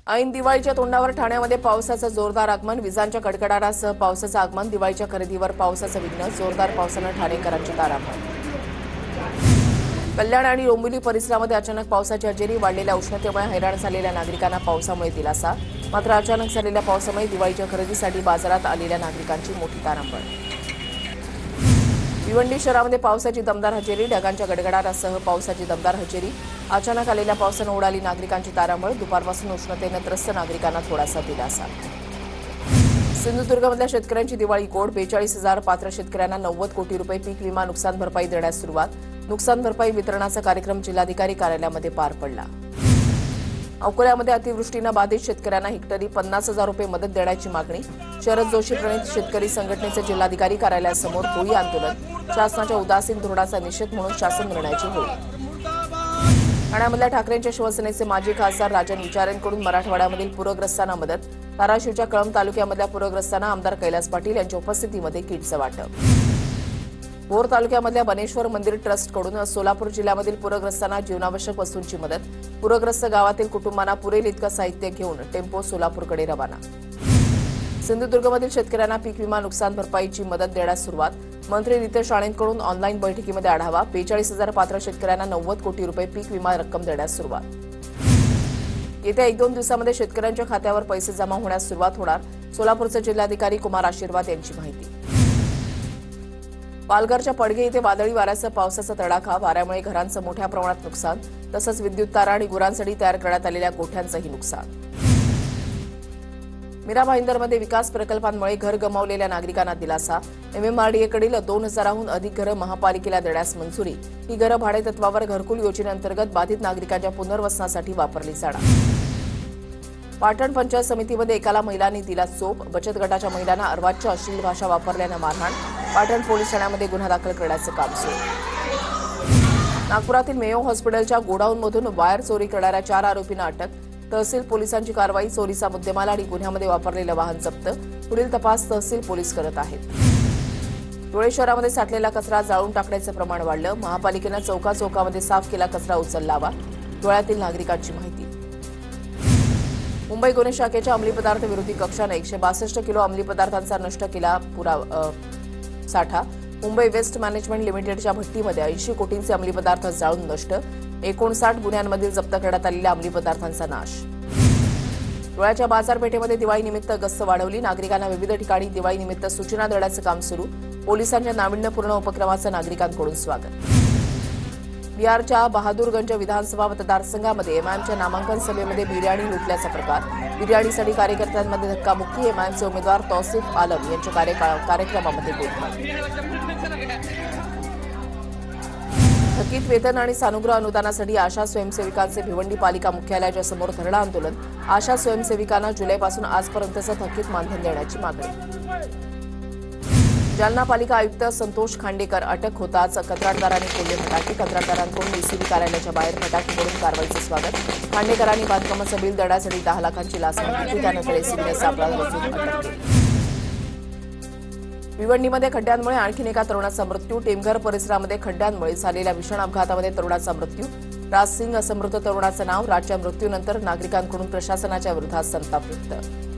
ऐन दिवाळीच्या तोंडावर ठाण्यामध्ये पावसाचं जोरदार आगमन, विजांच्या कडकडाटासह पावसाचं आगमन, दिवाळीच्या खरेदीवर पावसाचं विघ्न, जोरदार पावसानं ठाणेकरांची तारांबळ. कल्याण आणि डोंबिवली परिसरामध्ये अचानक पावसाची हजेरी, वाढलेल्या उष्णतेमुळे हैराण झालेल्या नागरिकांना पावसामुळे दिलासा. मात्र अचानक झालेल्या पावसामुळे दिवाळीच्या खरेदीसाठी बाजारात आलेल्या नागरिकांची मोठी तारांबळ. भिवंडी शहरामध्ये पावसाची दमदार हजेरी, ढगांच्या गडगडाटासह पावसाची दमदार हजेरी, अचानक आलेल्या पावसानं उडाली नागरिकांची तारांबळ, दुपारपासून उष्णतेनं त्रस्त नागरिकांना थोडासा दिलासा. सिंधुदुर्गमधल्या शेतकऱ्यांची दिवाळी गोड, 42,000 पात्र शेतकऱ्यांना 90 कोटी रुपये पीक विमा नुकसान भरपाई देण्यास सुरुवात. नुकसान भरपाई वितरणाचा कार्यक्रम जिल्हाधिकारी कार्यालयामध्ये पार पडला. अकोल्यामध्ये अतिवृष्टीनं बाधित शेतकऱ्यांना हेक्टरी 50,000 रुपये मदत देण्याची मागणी, शरद जोशी प्रणित शेतकरी संघटनेचे जिल्हाधिकारी कार्यालयासमोर होळी आंदोलन, शासनाच्या उदासीन धोरणाचा निषेध म्हणून शासन निर्णयाची होळी. ठाण्यामधल्या ठाकरेंच्या शिवसेनेचे माजी खासदार राजन विचारेंकडून मराठवाड्यामधील पूरग्रस्तांना मदत, धाराशिवच्या कळंब तालुक्यामधल्या पूरग्रस्तांना आमदार कैलास पाटील यांच्या उपस्थितीमध्ये किटचं वाटप. भोर तालुक्यामधल्या बनेश्वर मंदिर ट्रस्टकडून सोलापूर जिल्ह्यामधील पूरग्रस्तांना जीवनावश्यक वस्तूंची मदत, पूरग्रस्त गावातील कुटुंबांना पुरेल इतकं साहित्य घेऊन टेम्पो सोलापूरकडे रवाना. सिंधुदुर्गमधील शेतकऱ्यांना पीक विमा नुकसान भरपाईची मदत देण्यास सुरुवात, मंत्री नितेश राणेंकडून ऑनलाईन बैठकीमध्ये आढावा, 42,000 पात्र शेतकऱ्यांना 90 कोटी रुपये पीक विमा रक्कम देण्यास सुरुवात. येत्या 1-2 दिवसांमध्ये शेतकऱ्यांच्या खात्यावर पैसे जमा होण्यास सुरुवात होणार, सोलापूरचे जिल्हाधिकारी कुमार आशीर्वाद यांची माहिती. पालघरच्या पडगे इथे वादळी वाऱ्यासह पावसाचा तडाखा, वाऱ्यामुळे घरांचं मोठ्या प्रमाणात नुकसान, तसंच विद्युत तारा आणि गुरांसाठी तयार करण्यात आलेल्या गोठ्यांचंही नुकसान. मीरा भाईंदरमध्ये विकास प्रकल्पांमुळे घर गमावलेल्या नागरिकांना दिलासा, MMRDAकडील 2,000हून अधिक घरं महापालिकेला देण्यास मंजुरी. ही घरं भाडेतत्वावर घरकुल योजनेअंतर्गत बाधित नागरिकांच्या पुनर्वसनासाठी वापरली जाणार. पाटण पंचायत समितीमध्ये एकाला महिलांनी दिला चोप, बचत गटाच्या महिलांना अर्वाच्य अश्लील भाषा वापरल्यानं मारहाण, पाटण पोलीस ठाण्यामध्ये गुन्हा दाखल करण्याचं काम सुरू. नागपुरातील मेयो हॉस्पिटलच्या गोडाऊनमधून वायर चोरी करणाऱ्या 4 आरोपींना अटक, तहसील पोलिसांची कारवाई, चोरीचा मुद्देमाल आणि गुन्ह्यामध्ये वापरलेलं वाहन जप्त, पुढील तपास तहसील पोलीस करत आहेत. धुळे शहरामध्ये साठलेला कचरा जाळून टाकण्याचं प्रमाण वाढलं, महापालिकेनं चौकाचौकामध्ये साफ केला कचरा उचललावा, धुळ्यातील नागरिकांची माहिती. मुंबई गुन्हे शाखेच्या अंमली पदार्थ विरोधी कक्षाने 162 किलो अंमली पदार्थांचा नष्ट केला साठा, मुंबई वेस्ट मॅनेजमेंट लिमिटेडच्या भट्टीमध्ये 80 कोटींचे अंमली पदार्थ जाळून नष्ट, 59 गुन्ह्यांमधील जप्त करण्यात आलेल्या अंमली पदार्थांचा नाश. धुळ्याच्या बाजारपेठेमध्ये दिवाळीनिमित्त गस्त वाढवली, नागरिकांना विविध ठिकाणी दिवाळीनिमित्त सूचना देण्याचं काम सुरू, पोलिसांच्या नाविन्यपूर्ण उपक्रमाचं नागरिकांकडून स्वागत. बिहारच्या बहादूरगंज विधानसभा मतदारसंघामध्ये एमआयएमच्या नामांकन सभेमध्ये बिर्याणी लुटल्याचा प्रकार, बिर्याणीसाठी कार्यकर्त्यांमध्ये धक्काबुक्की, एमआयएमचे उमेदवार तौसिफ आलम यांच्या कार्यक्रमामध्ये गोलमाल. थकीत वेतन आणि सानुग्रह अनुदानासाठी आशा स्वयंसेविकांचे भिवंडी पालिका मुख्यालयाच्या समोर धरणं आंदोलन, आशा स्वयंसेविकांना जुलैपासून आजपर्यंतचं थकीत मानधन देण्याची मागणी. जालना पालिका आयुक्त संतोष खांडेकर अटक होताच कंत्राटदारांनी फोडले फटाके, कंत्राटदारांकडून एसीबी कार्यालयाच्या बाहेर फटाके फोडून कारवाईचं स्वागत, खांडेकरांनी बांधकामाचं बिल देण्यासाठी 10 लाखांची लाच मागितली, त्यानंतर एसीबीने सापळा रचून अटक केली. भिवंडीमध्ये खड्ड्यांमुळे आणखी एका तरुणाचा मृत्यू, टेमघर परिसरामध्ये खड्ड्यांमुळे झालेल्या भीषण अपघातामध्ये तरुणाचा मृत्यू, राज सिंग असं मृत तरुणाचं नाव, राजच्या मृत्यूनंतर नागरिकांकडून प्रशासनाच्या विरोधात संताप व्यक्त.